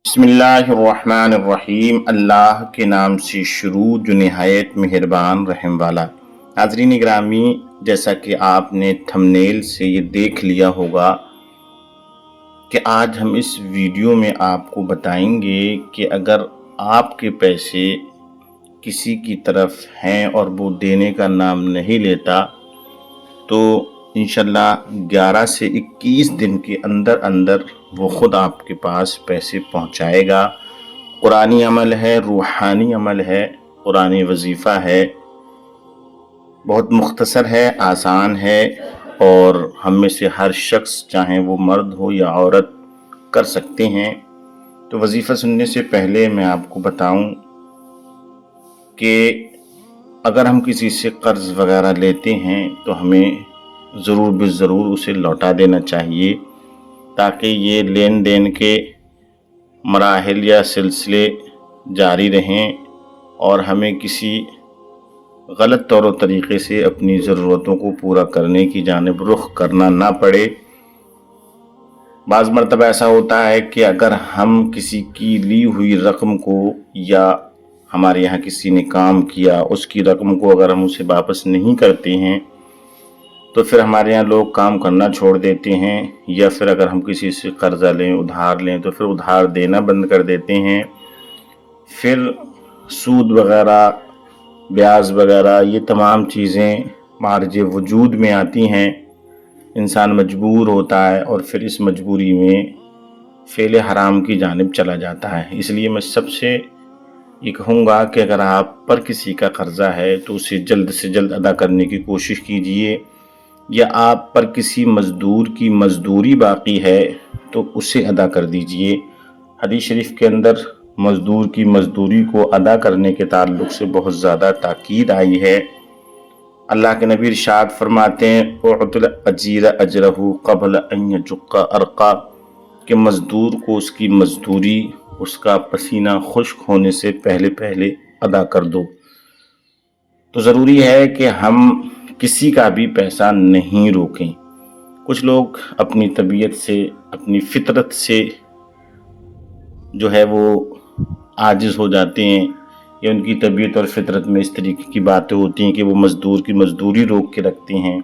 بسم اللہ الرحمن الرحیم، اللہ کے نام سے شروع جو نہایت مہربان رحم والا۔ ناظرین گرامی، جیسا کہ آپ نے تھمبنیل سے یہ دیکھ لیا ہوگا کہ آج ہم اس ویڈیو میں آپ کو بتائیں گے کہ اگر آپ کے پیسے کسی کی طرف ہیں اور وہ دینے کا نام نہیں لیتا تو انشاءاللہ 11 سے 21 دن کے اندر وہ خود آپ کے پاس پیسے پہنچائے گا۔ قرآنی عمل ہے، روحانی عمل ہے، قرآنی وظیفہ ہے، بہت مختصر ہے، آسان ہے اور ہم میں سے ہر شخص چاہے وہ مرد ہو یا عورت کر سکتے ہیں۔ تو وظیفہ سننے سے پہلے میں آپ کو بتاؤں کہ اگر ہم کسی سے قرض وغیرہ لیتے ہیں تو ہمیں ضرور بالضرور اسے لوٹا دینا چاہیے، تاکہ یہ لین دین کے مراحل یا سلسلے جاری رہیں اور ہمیں کسی غلط طور و طریقے سے اپنی ضرورتوں کو پورا کرنے کی جانب رخ کرنا نہ پڑے۔ بعض مرتبہ ایسا ہوتا ہے کہ اگر ہم کسی کی لی ہوئی رقم کو، یا ہمارے یہاں کسی نے کام کیا اس کی رقم کو اگر ہم اسے واپس نہیں کرتے ہیں تو پھر ہمارے یہاں لوگ کام کرنا چھوڑ دیتے ہیں، یا پھر اگر ہم کسی سے قرضہ لیں، ادھار لیں تو پھر ادھار دینا بند کر دیتے ہیں۔ پھر سود وغیرہ، بیاج وغیرہ، یہ تمام چیزیں مارج وجود میں آتی ہیں، انسان مجبور ہوتا ہے اور پھر اس مجبوری میں فعل حرام کی جانب چلا جاتا ہے۔ اس لیے میں سب سے یہ کہوں گا کہ اگر آپ پر کسی کا قرضہ ہے تو اسے جلد سے جلد ادا کرنے کی کوشش کیجئے، یا آپ پر کسی مزدور کی مزدوری باقی ہے تو اسے ادا کر دیجئے۔ حدیث شریف کے اندر مزدور کی مزدوری کو ادا کرنے کے تعلق سے بہت زیادہ تاکید آئی ہے۔ اللہ کے نبی ارشاد فرماتے ہیں اُعْطِ الْأَجِيرَ أَجْرَهُ قَبْلَ أَنْ يَجُقَّ عَرْقًا، کہ مزدور کو اس کی مزدوری اس کا پسینہ خشک ہونے سے پہلے ادا کر دو۔ تو ضروری ہے کہ ہم کسی کا بھی پیسہ نہیں روکیں۔ کچھ لوگ اپنی طبیعت سے، اپنی فطرت سے جو ہے وہ عاجز ہو جاتے ہیں، یا ان کی طبیعت اور فطرت میں اس طریقے کی باتیں ہوتی ہیں کہ وہ مزدور کی مزدوری روک کے رکھتے ہیں،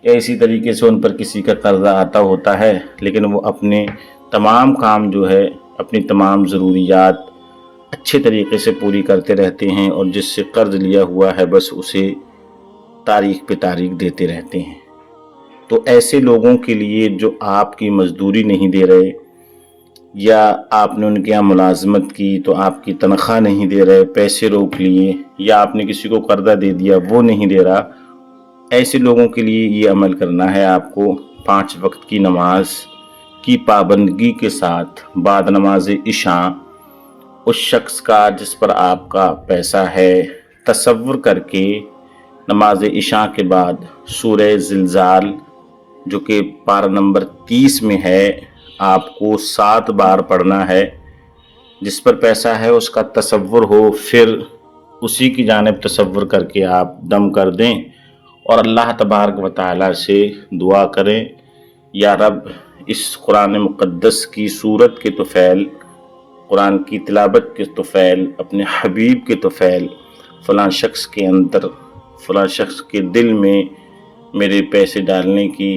یا اسی طریقے سے ان پر کسی کا قرضہ آتا ہوتا ہے لیکن وہ اپنے تمام کام جو ہے، اپنی تمام ضروریات اچھے طریقے سے پوری کرتے رہتے ہیں، اور جس سے قرض لیا ہوا ہے بس اسے تاریخ پہ تاریخ دیتے رہتے ہیں۔ تو ایسے لوگوں کے لیے جو آپ کی مزدوری نہیں دے رہے، یا آپ نے ان کے یہاں ملازمت کی تو آپ کی تنخواہ نہیں دے رہے، پیسے روک لیے، یا آپ نے کسی کو قرضہ دے دیا وہ نہیں دے رہا، ایسے لوگوں کے لیے یہ عمل کرنا ہے آپ کو 5 وقت کی نماز کی پابندگی کے ساتھ بعد نماز عشاء اس شخص کا جس پر آپ کا پیسہ ہے تصور کر کے نماز عشاء کے بعد سورہ زلزال جو کہ پارہ نمبر 30 میں ہے آپ کو 7 بار پڑھنا ہے۔ جس پر پیسہ ہے اس کا تصور ہو، پھر اسی کی جانب تصور کر کے آپ دم کر دیں اور اللہ تبارک و تعالیٰ سے دعا کریں، یا رب اس قرآن مقدس کی سورت کے طفیل، قرآن کی تلاوت کے طفیل، اپنے حبیب کے طفیل فلاں شخص کے اندر، فلاں شخص کے دل میں میرے پیسے ڈالنے کی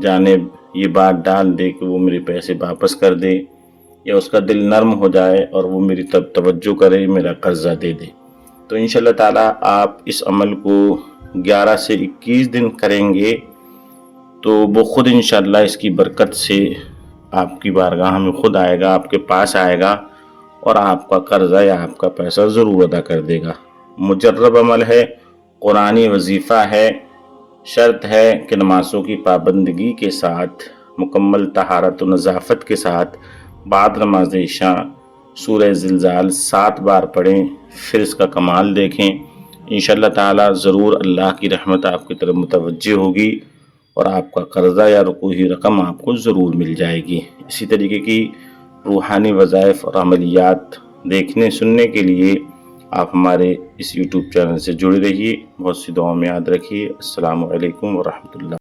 جانب یہ بات ڈال دے کہ وہ میرے پیسے واپس کر دے، یا اس کا دل نرم ہو جائے اور وہ میری طرف توجہ کرے، میرا قرضہ دے دے۔ تو انشاءاللہ تعالیٰ آپ اس عمل کو 11 سے 21 دن کریں گے تو وہ خود انشاءاللہ اس کی برکت سے آپ کی بارگاہ میں خود آئے گا، آپ کے پاس آئے گا اور آپ کا قرضہ یا آپ کا پیسہ ضرور ادا کر دے گا۔ مجرب عمل ہے، قرآنی وظیفہ ہے، شرط ہے کہ نمازوں کی پابندگی کے ساتھ، مکمل طہارت و نظافت کے ساتھ بعد نماز عشاء سورہ زلزال 7 بار پڑھیں، پھر اس کا کمال دیکھیں۔ انشاءاللہ تعالیٰ ضرور اللہ کی رحمت آپ کی طرف متوجہ ہوگی اور آپ کا قرضہ یا رکوعی رقم آپ کو ضرور مل جائے گی۔ اسی طریقے کی روحانی وظائف اور عملیات دیکھنے سننے کے لیے آپ ہمارے اس یوٹیوب چینل سے جڑے رہیے۔ بہت سی دعاؤں میں یاد رکھیے۔ السلام علیکم ورحمۃ اللہ۔